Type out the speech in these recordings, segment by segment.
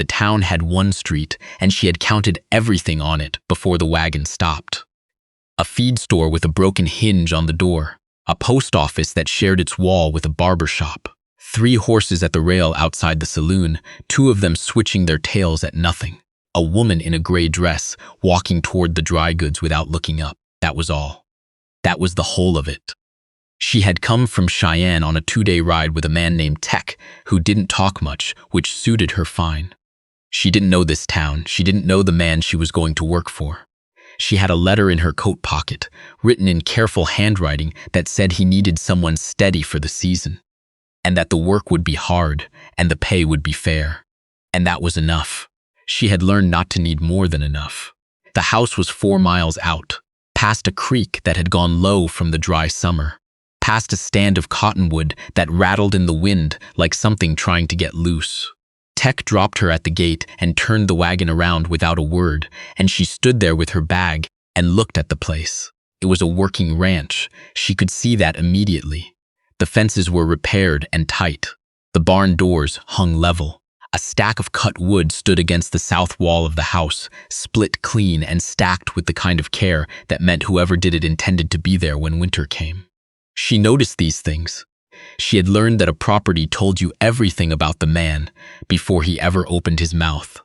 The town had one street, and she had counted everything on it before the wagon stopped. A feed store with a broken hinge on the door, a post office that shared its wall with a barber shop, 3 horses at the rail outside the saloon, 2 of them switching their tails at nothing, a woman in a gray dress walking toward the dry goods without looking up. That was all. That was the whole of it. She had come from Cheyenne on a 2-day ride with a man named Tech, who didn't talk much, which suited her fine. She didn't know this town. She didn't know the man she was going to work for. She had a letter in her coat pocket, written in careful handwriting, that said he needed someone steady for the season, and that the work would be hard and the pay would be fair. And that was enough. She had learned not to need more than enough. The house was 4 miles out, past a creek that had gone low from the dry summer, past a stand of cottonwood that rattled in the wind like something trying to get loose. Tech dropped her at the gate and turned the wagon around without a word, and she stood there with her bag and looked at the place. It was a working ranch. She could see that immediately. The fences were repaired and tight. The barn doors hung level. A stack of cut wood stood against the south wall of the house, split clean and stacked with the kind of care that meant whoever did it intended to be there when winter came. She noticed these things. She had learned that a property told you everything about the man before he ever opened his mouth.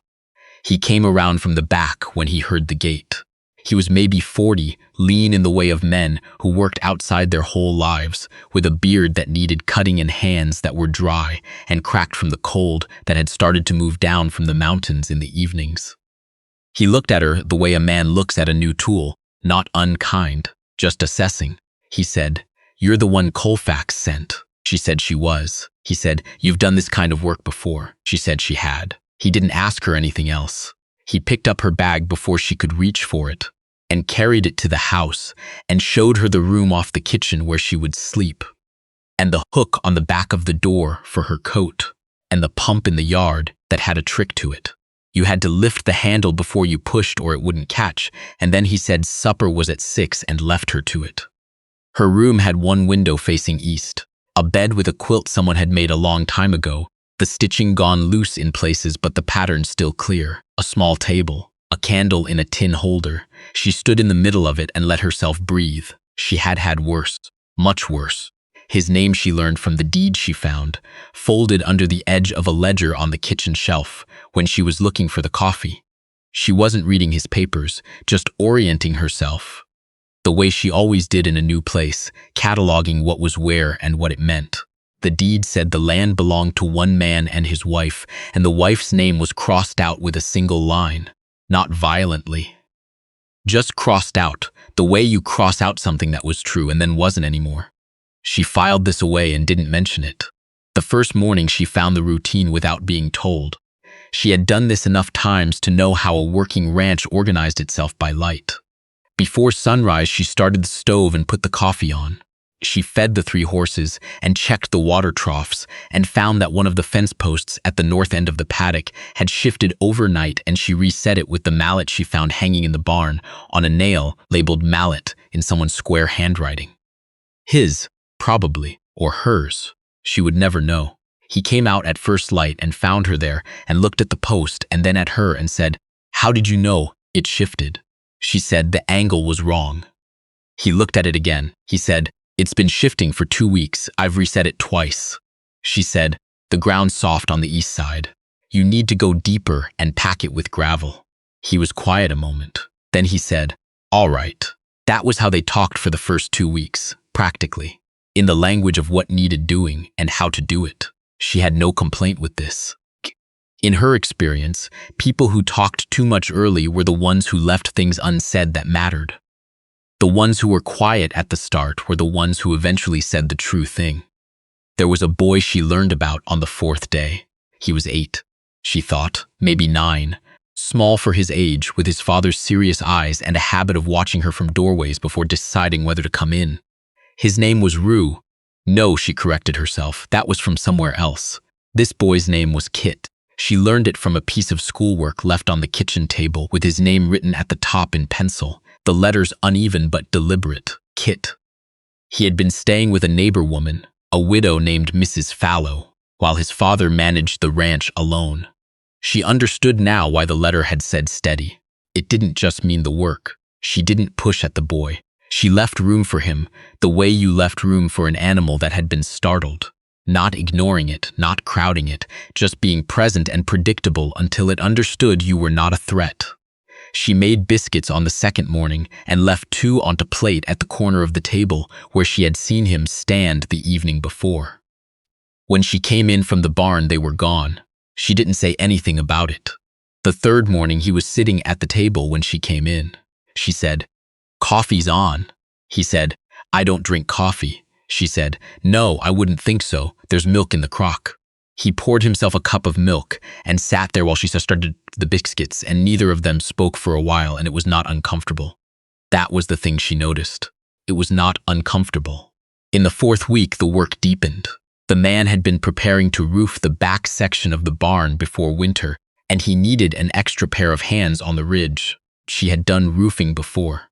He came around from the back when he heard the gate. He was maybe 40, lean in the way of men who worked outside their whole lives, with a beard that needed cutting and hands that were dry and cracked from the cold that had started to move down from the mountains in the evenings. He looked at her the way a man looks at a new tool, not unkind, just assessing. He said, "You're the one Colfax sent." She said she was. He said, "You've done this kind of work before." She said she had. He didn't ask her anything else. He picked up her bag before she could reach for it, and carried it to the house, and showed her the room off the kitchen where she would sleep, and the hook on the back of the door for her coat, and the pump in the yard that had a trick to it. You had to lift the handle before you pushed or it wouldn't catch, and then he said supper was at 6 and left her to it. Her room had one window facing east, a bed with a quilt someone had made a long time ago, the stitching gone loose in places but the pattern still clear, a small table, a candle in a tin holder. She stood in the middle of it and let herself breathe. She had had worse, much worse. His name she learned from the deed she found, folded under the edge of a ledger on the kitchen shelf when she was looking for the coffee. She wasn't reading his papers, just orienting herself, the way she always did in a new place, cataloging what was where and what it meant. The deed said the land belonged to one man and his wife, and the wife's name was crossed out with a single line, not violently. Just crossed out, the way you cross out something that was true and then wasn't anymore. She filed this away and didn't mention it. The first morning she found the routine without being told. She had done this enough times to know how a working ranch organized itself by light. Before sunrise, she started the stove and put the coffee on. She fed the 3 horses and checked the water troughs and found that one of the fence posts at the north end of the paddock had shifted overnight, and she reset it with the mallet she found hanging in the barn on a nail labeled mallet in someone's square handwriting. His, probably, or hers. She would never know. He came out at first light and found her there and looked at the post and then at her and said, "How did you know it shifted?" She said the angle was wrong. He looked at it again. He said, "It's been shifting for 2 weeks. I've reset it twice." She said, "The ground's soft on the east side. You need to go deeper and pack it with gravel." He was quiet a moment. Then he said, "All right." That was how they talked for the first 2 weeks, practically, in the language of what needed doing and how to do it. She had no complaint with this. In her experience, people who talked too much early were the ones who left things unsaid that mattered. The ones who were quiet at the start were the ones who eventually said the true thing. There was a boy she learned about on the 4th day. He was 8, she thought, maybe 9, small for his age, with his father's serious eyes and a habit of watching her from doorways before deciding whether to come in. His name was Rue. No, she corrected herself, that was from somewhere else. This boy's name was Kit. She learned it from a piece of schoolwork left on the kitchen table with his name written at the top in pencil, the letters uneven but deliberate, Kit. He had been staying with a neighbor woman, a widow named Mrs. Fallow, while his father managed the ranch alone. She understood now why the letter had said steady. It didn't just mean the work. She didn't push at the boy. She left room for him, the way you left room for an animal that had been startled. Not ignoring it, not crowding it, just being present and predictable until it understood you were not a threat. She made biscuits on the second morning and left 2 on a plate at the corner of the table where she had seen him stand the evening before. When she came in from the barn, they were gone. She didn't say anything about it. The third morning, he was sitting at the table when she came in. She said, "Coffee's on." He said, "I don't drink coffee." She said, "No, I wouldn't think so. There's milk in the crock." He poured himself a cup of milk and sat there while she started the biscuits, and neither of them spoke for a while, and it was not uncomfortable. That was the thing she noticed. It was not uncomfortable. In the 4th week, the work deepened. The man had been preparing to roof the back section of the barn before winter, and he needed an extra pair of hands on the ridge. She had done roofing before.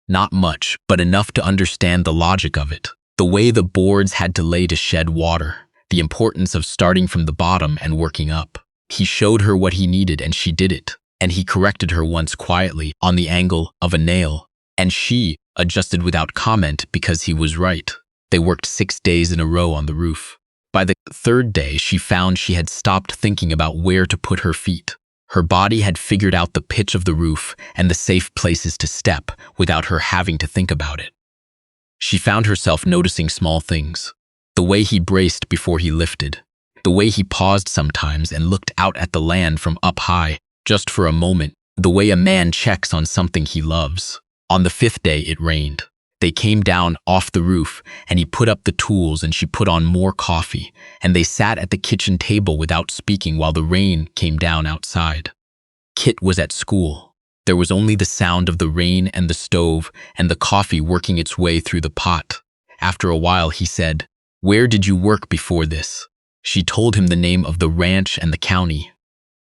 Not much, but enough to understand the logic of it. The way the boards had to lay to shed water. The importance of starting from the bottom and working up. He showed her what he needed and she did it. And he corrected her once quietly on the angle of a nail. And she adjusted without comment because he was right. They worked 6 days in a row on the roof. By the 3rd day, she found she had stopped thinking about where to put her feet. Her body had figured out the pitch of the roof and the safe places to step without her having to think about it. She found herself noticing small things. The way he braced before he lifted. The way he paused sometimes and looked out at the land from up high, just for a moment. The way a man checks on something he loves. On the 5th day, it rained. They came down off the roof, and he put up the tools and she put on more coffee, and they sat at the kitchen table without speaking while the rain came down outside. Kit was at school. There was only the sound of the rain and the stove and the coffee working its way through the pot. After a while, he said, "Where did you work before this?" She told him the name of the ranch and the county.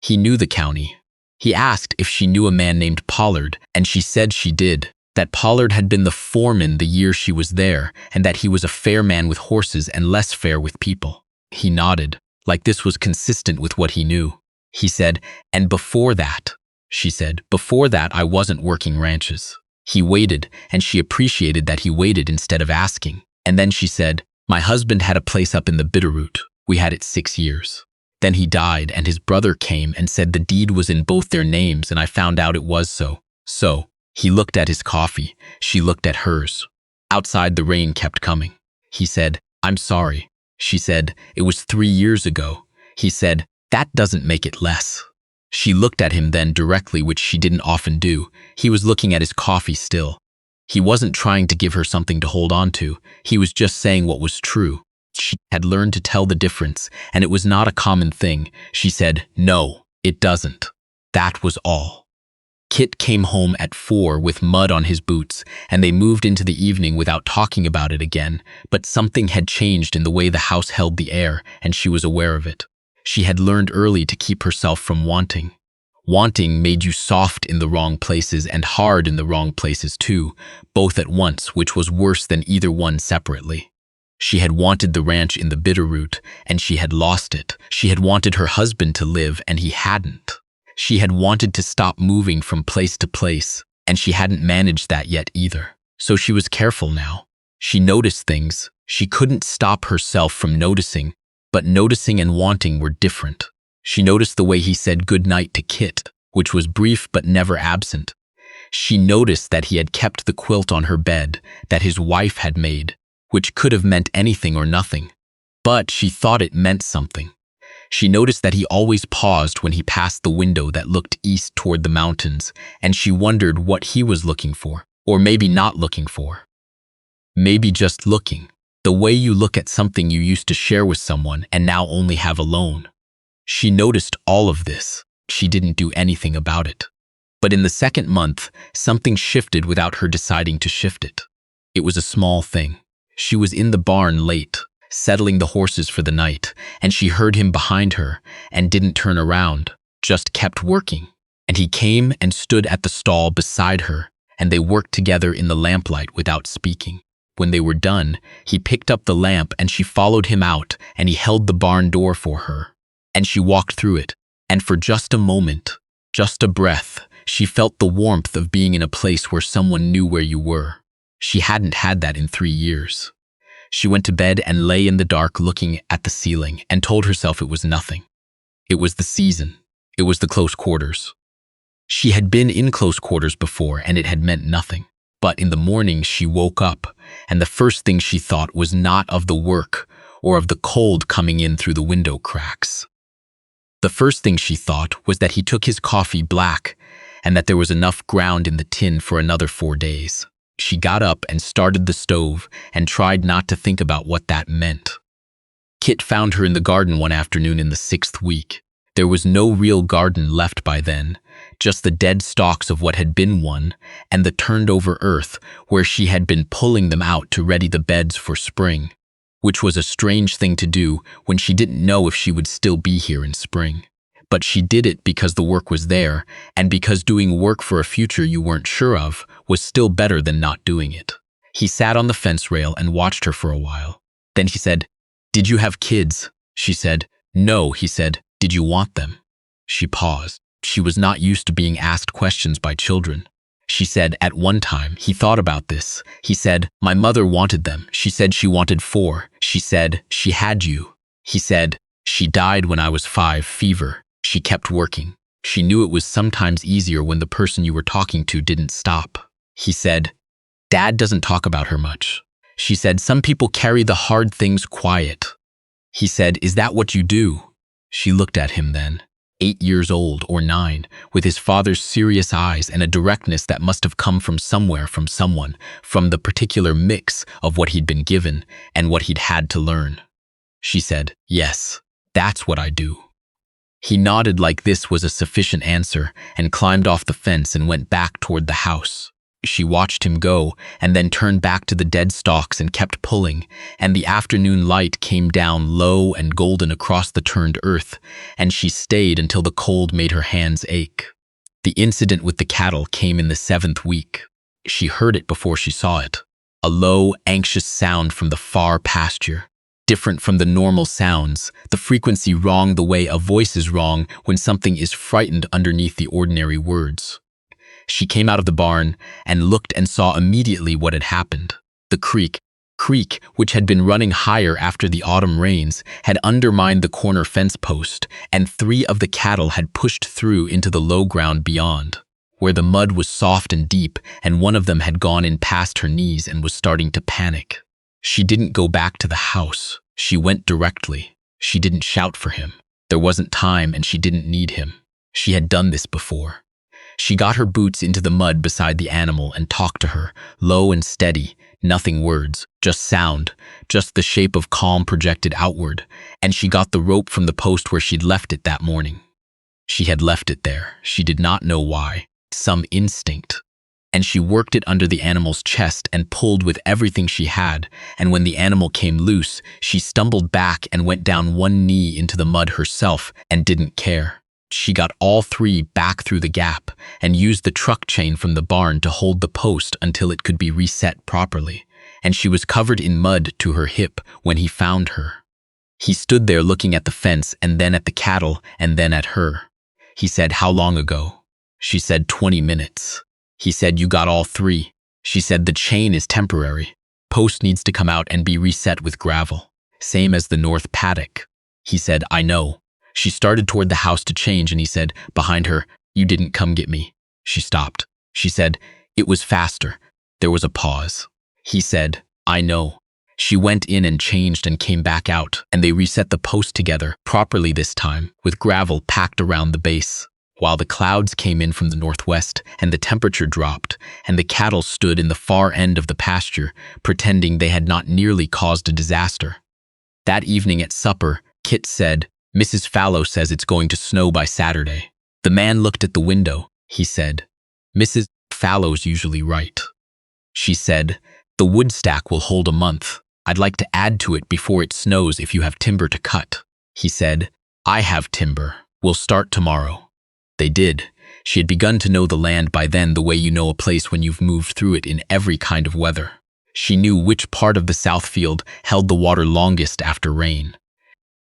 He knew the county. He asked if she knew a man named Pollard, and she said she did, that Pollard had been the foreman the year she was there, and that he was a fair man with horses and less fair with people. He nodded, like this was consistent with what he knew. He said, "And before that," she said, "before that I wasn't working ranches." He waited, and she appreciated that he waited instead of asking. And then she said, "My husband had a place up in the Bitterroot. We had it 6 years. Then he died, and his brother came and said the deed was in both their names, and I found out it was so. He looked at his coffee. She looked at hers. Outside, the rain kept coming. He said, "I'm sorry." She said, "It was 3 years ago." He said, "That doesn't make it less." She looked at him then directly, which she didn't often do. He was looking at his coffee still. He wasn't trying to give her something to hold on to. He was just saying what was true. She had learned to tell the difference, and it was not a common thing. She said, "No, it doesn't." That was all. Kit came home at 4 with mud on his boots, and they moved into the evening without talking about it again, but something had changed in the way the house held the air, and she was aware of it. She had learned early to keep herself from wanting. Wanting made you soft in the wrong places and hard in the wrong places too, both at once, which was worse than either one separately. She had wanted the ranch in the Bitterroot, and she had lost it. She had wanted her husband to live, and he hadn't. She had wanted to stop moving from place to place, and she hadn't managed that yet either. So she was careful now. She noticed things. She couldn't stop herself from noticing, but noticing and wanting were different. She noticed the way he said goodnight to Kit, which was brief but never absent. She noticed that he had kept the quilt on her bed that his wife had made, which could have meant anything or nothing. But she thought it meant something. She noticed that he always paused when he passed the window that looked east toward the mountains, and she wondered what he was looking for, or maybe not looking for. Maybe just looking, the way you look at something you used to share with someone and now only have alone. She noticed all of this. She didn't do anything about it. But in the 2nd month, something shifted without her deciding to shift it. It was a small thing. She was in the barn late, settling the horses for the night, and she heard him behind her and didn't turn around, just kept working. And he came and stood at the stall beside her, and they worked together in the lamplight without speaking. When they were done, he picked up the lamp and she followed him out, and he held the barn door for her. And she walked through it, And for just a moment, just a breath, she felt the warmth of being in a place where someone knew where you were. She hadn't had that in 3 years. She went to bed and lay in the dark looking at the ceiling and told herself it was nothing. It was the season. It was the close quarters. She had been in close quarters before and it had meant nothing. But in the morning she woke up and the first thing she thought was not of the work or of the cold coming in through the window cracks. The first thing she thought was that he took his coffee black and that there was enough ground in the tin for another 4 days. She got up and started the stove and tried not to think about what that meant. Kit found her in the garden one afternoon in the 6th week. There was no real garden left by then, just the dead stalks of what had been one and the turned-over earth where she had been pulling them out to ready the beds for spring, which was a strange thing to do when she didn't know if she would still be here in spring. But she did it because the work was there, and because doing work for a future you weren't sure of was still better than not doing it. He sat on the fence rail and watched her for a while. Then he said, "Did you have kids?" She said, "No," he said, "Did you want them?" She paused. She was not used to being asked questions by children. She said, at one time, he thought about this. He said, "My mother wanted them. She said she wanted 4. She said, she had you." He said, "She died when I was 5, fever. She kept working. She knew it was sometimes easier when the person you were talking to didn't stop." He said, "Dad doesn't talk about her much." She said, "Some people carry the hard things quiet." He said, "Is that what you do?" She looked at him then, 8 years old or 9, with his father's serious eyes and a directness that must have come from somewhere, from someone, from the particular mix of what he'd been given and what he'd had to learn. She said, "Yes, that's what I do." He nodded like this was a sufficient answer and climbed off the fence and went back toward the house. She watched him go and then turned back to the dead stalks and kept pulling, and the afternoon light came down low and golden across the turned earth, and she stayed until the cold made her hands ache. The incident with the cattle came in the 7th week. She heard it before she saw it. A low, anxious sound from the far pasture. Different from the normal sounds, the frequency wrong the way a voice is wrong when something is frightened underneath the ordinary words. She came out of the barn and looked and saw immediately what had happened. The creek, which had been running higher after the autumn rains, had undermined the corner fence post, and 3 of the cattle had pushed through into the low ground beyond, where the mud was soft and deep, and one of them had gone in past her knees and was starting to panic. She didn't go back to the house. She went directly. She didn't shout for him. There wasn't time and she didn't need him. She had done this before. She got her boots into the mud beside the animal and talked to her, low and steady, nothing words, just sound, just the shape of calm projected outward, and she got the rope from the post where she'd left it that morning. She had left it there. She did not know why. Some instinct. And she worked it under the animal's chest and pulled with everything she had, and when the animal came loose, she stumbled back and went down one knee into the mud herself and didn't care. She got all 3 back through the gap and used the truck chain from the barn to hold the post until it could be reset properly, and she was covered in mud to her hip when he found her. He stood there looking at the fence and then at the cattle and then at her. He said, "How long ago?" She said, 20 minutes. He said, "You got all 3. She said, "The chain is temporary. Post needs to come out and be reset with gravel. Same as the north paddock." He said, "I know." She started toward the house to change and he said, behind her, "You didn't come get me." She stopped. She said, "It was faster." There was a pause. He said, "I know." She went in and changed and came back out, and they reset the post together, properly this time, with gravel packed around the base. While the clouds came in from the northwest and the temperature dropped, and the cattle stood in the far end of the pasture, pretending they had not nearly caused a disaster. That evening at supper, Kit said, "Mrs. Fallow says it's going to snow by Saturday." The man looked at the window. He said, "Mrs. Fallow's usually right." She said, "The wood stack will hold a month. I'd like to add to it before it snows if you have timber to cut." He said, "I have timber. We'll start tomorrow." They did. She had begun to know the land by then the way you know a place when you've moved through it in every kind of weather. She knew which part of the south field held the water longest after rain.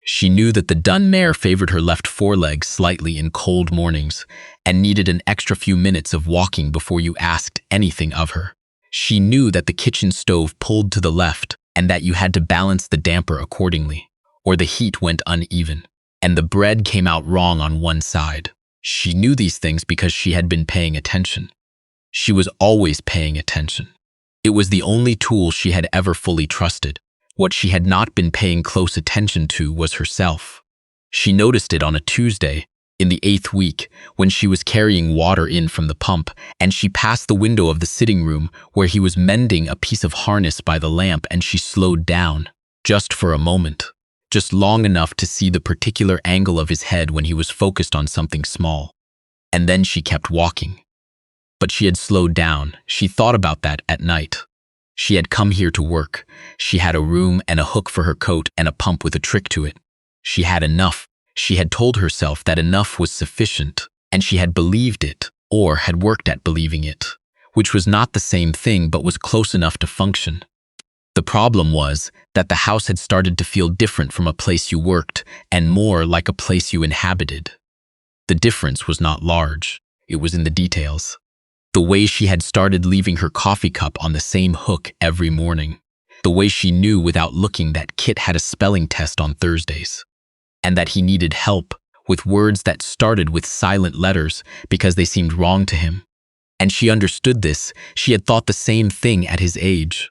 She knew that the dun mare favored her left forelegs slightly in cold mornings and needed an extra few minutes of walking before you asked anything of her. She knew that the kitchen stove pulled to the left and that you had to balance the damper accordingly, or the heat went uneven, and the bread came out wrong on one side. She knew these things because she had been paying attention. She was always paying attention. It was the only tool she had ever fully trusted. What she had not been paying close attention to was herself. She noticed it on a Tuesday, in the 8th week, when she was carrying water in from the pump, and she passed the window of the sitting room where he was mending a piece of harness by the lamp, and she slowed down, just for a moment, just long enough to see the particular angle of his head when he was focused on something small. And then she kept walking. But she had slowed down. She thought about that at night. She had come here to work. She had a room and a hook for her coat and a pump with a trick to it. She had enough. She had told herself that enough was sufficient, and she had believed it, or had worked at believing it, which was not the same thing but was close enough to function. The problem was that the house had started to feel different from a place you worked and more like a place you inhabited. The difference was not large. It was in the details. The way she had started leaving her coffee cup on the same hook every morning. The way she knew without looking that Kit had a spelling test on Thursdays, and that he needed help with words that started with silent letters because they seemed wrong to him. And she understood this. She had thought the same thing at his age.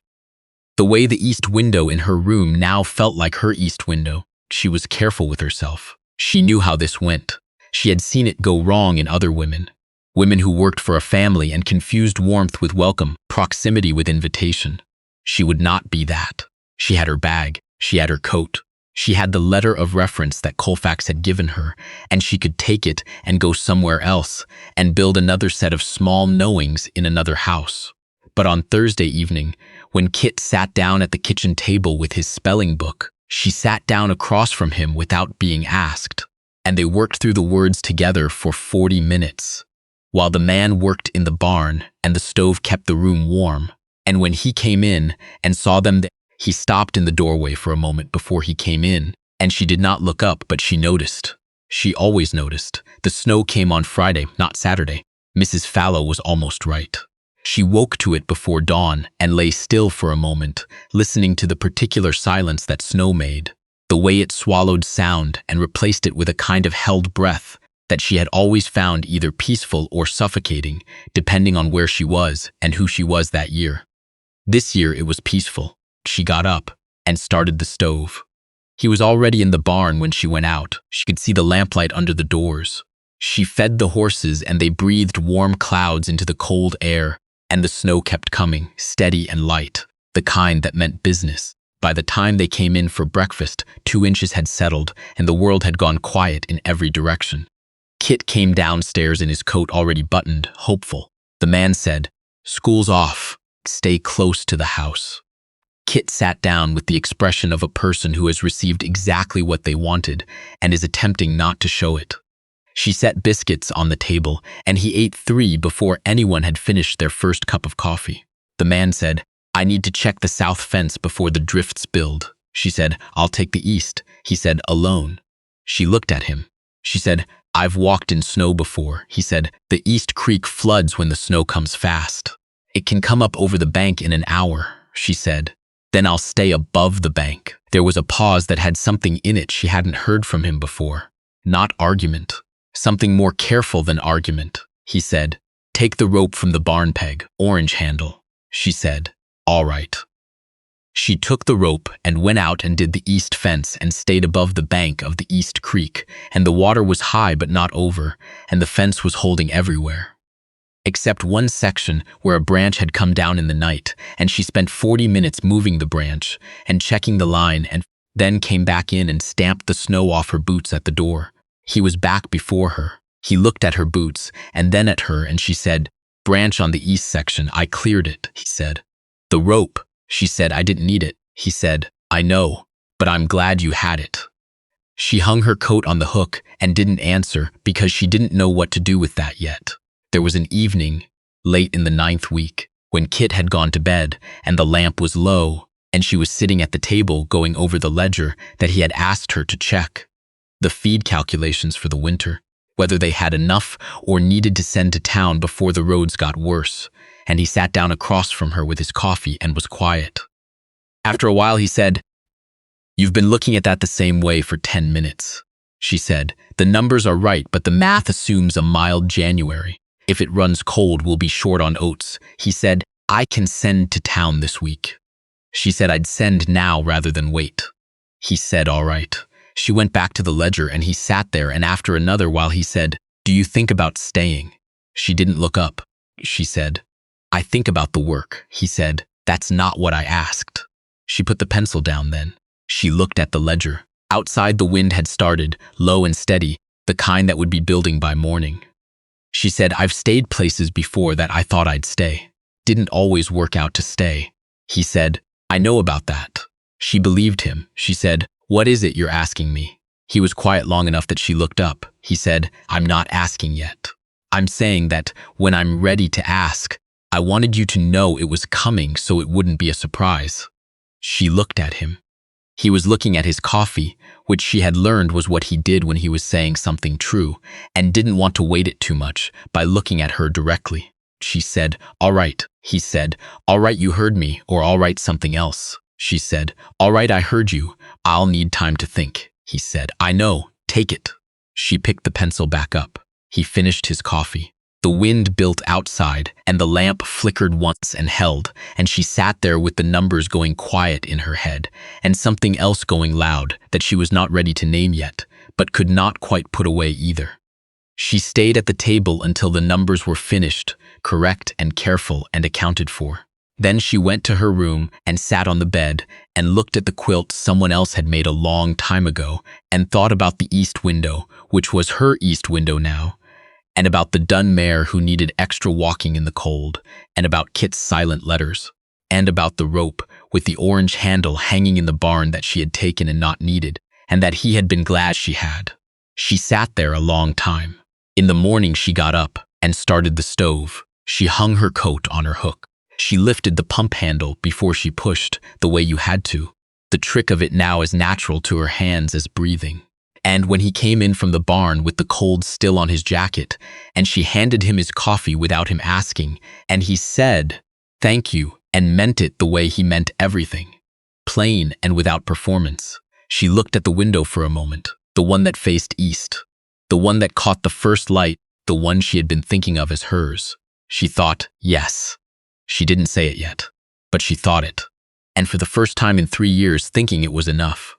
The way the east window in her room now felt like her east window. She was careful with herself. She knew how this went. She had seen it go wrong in other women. Women who worked for a family and confused warmth with welcome, proximity with invitation. She would not be that. She had her bag. She had her coat. She had the letter of reference that Colfax had given her, and she could take it and go somewhere else and build another set of small knowings in another house. But on Thursday evening, when Kit sat down at the kitchen table with his spelling book, she sat down across from him without being asked, and they worked through the words together for 40 minutes. While the man worked in the barn and the stove kept the room warm. And when he came in and saw them, he stopped in the doorway for a moment before he came in, and she did not look up, but she noticed. She always noticed. The snow came on Friday, not Saturday. Mrs. Fallow was almost right. She woke to it before dawn and lay still for a moment, listening to the particular silence that snow made, the way it swallowed sound and replaced it with a kind of held breath that she had always found either peaceful or suffocating, depending on where she was and who she was that year. This year it was peaceful. She got up and started the stove. He was already in the barn when she went out. She could see the lamplight under the doors. She fed the horses and they breathed warm clouds into the cold air, and the snow kept coming, steady and light, the kind that meant business. By the time they came in for breakfast, 2 inches had settled and the world had gone quiet in every direction. Kit came downstairs in his coat already buttoned, hopeful. The man said, "School's off. Stay close to the house." Kit sat down with the expression of a person who has received exactly what they wanted and is attempting not to show it. She set biscuits on the table, and he ate 3 before anyone had finished their first cup of coffee. The man said, "I need to check the south fence before the drifts build." She said, "I'll take the east." He said, "Alone." She looked at him. She said, "I've walked in snow before." He said, "The East Creek floods when the snow comes fast. It can come up over the bank in an hour." She said, "Then I'll stay above the bank." There was a pause that had something in it she hadn't heard from him before. Not argument. Something more careful than argument. He said, "Take the rope from the barn peg, orange handle." She said, "All right." She took the rope and went out and did the east fence and stayed above the bank of the East Creek, and the water was high but not over, and the fence was holding everywhere. Except one section where a branch had come down in the night, and she spent 40 minutes moving the branch and checking the line, and then came back in and stamped the snow off her boots at the door. He was back before her. He looked at her boots and then at her, and she said, "Branch on the east section, I cleared it," he said. "The rope," she said, "I didn't need it." He said, "I know, but I'm glad you had it." She hung her coat on the hook and didn't answer because she didn't know what to do with that yet. There was an evening, late in the 9th week, when Kit had gone to bed and the lamp was low, and she was sitting at the table going over the ledger that he had asked her to check. The feed calculations for the winter, whether they had enough or needed to send to town before the roads got worse, and he sat down across from her with his coffee and was quiet. After a while he said, "You've been looking at that the same way for 10 minutes. She said, "The numbers are right, but the math assumes a mild January. If it runs cold, we'll be short on oats." He said, "I can send to town this week." She said, "I'd send now rather than wait." He said, "All right." She went back to the ledger and he sat there, and after another while he said, "Do you think about staying?" She didn't look up. She said, "I think about the work." He said, "That's not what I asked." She put the pencil down then. She looked at the ledger. Outside the wind had started, low and steady, the kind that would be building by morning. She said, "I've stayed places before that I thought I'd stay. Didn't always work out to stay." He said, "I know about that." She believed him. She said, "What is it you're asking me?" He was quiet long enough that she looked up. He said, "I'm not asking yet. I'm saying that when I'm ready to ask, I wanted you to know it was coming so it wouldn't be a surprise." She looked at him. He was looking at his coffee, which she had learned was what he did when he was saying something true, and didn't want to wait it too much by looking at her directly. She said, "All right." He said, "All right, you heard me," or "All right, something else." She said, "All right, I heard you. I'll need time to think." He said, "I know, take it." She picked the pencil back up. He finished his coffee. The wind built outside, and the lamp flickered once and held, and she sat there with the numbers going quiet in her head, and something else going loud that she was not ready to name yet, but could not quite put away either. She stayed at the table until the numbers were finished, correct and careful and accounted for. Then she went to her room and sat on the bed and looked at the quilt someone else had made a long time ago, and thought about the east window, which was her east window now, and about the dun mare who needed extra walking in the cold, and about Kit's silent letters, and about the rope with the orange handle hanging in the barn that she had taken and not needed, and that he had been glad she had. She sat there a long time. In the morning she got up and started the stove. She hung her coat on her hook. She lifted the pump handle before she pushed, the way you had to, the trick of it now as natural to her hands as breathing. And when he came in from the barn with the cold still on his jacket, and she handed him his coffee without him asking, and he said, "Thank you," and meant it the way he meant everything, plain and without performance. She looked at the window for a moment, the one that faced east, the one that caught the first light, the one she had been thinking of as hers. She thought, yes. She didn't say it yet, but she thought it. And for the first time in 3 years, thinking it was enough.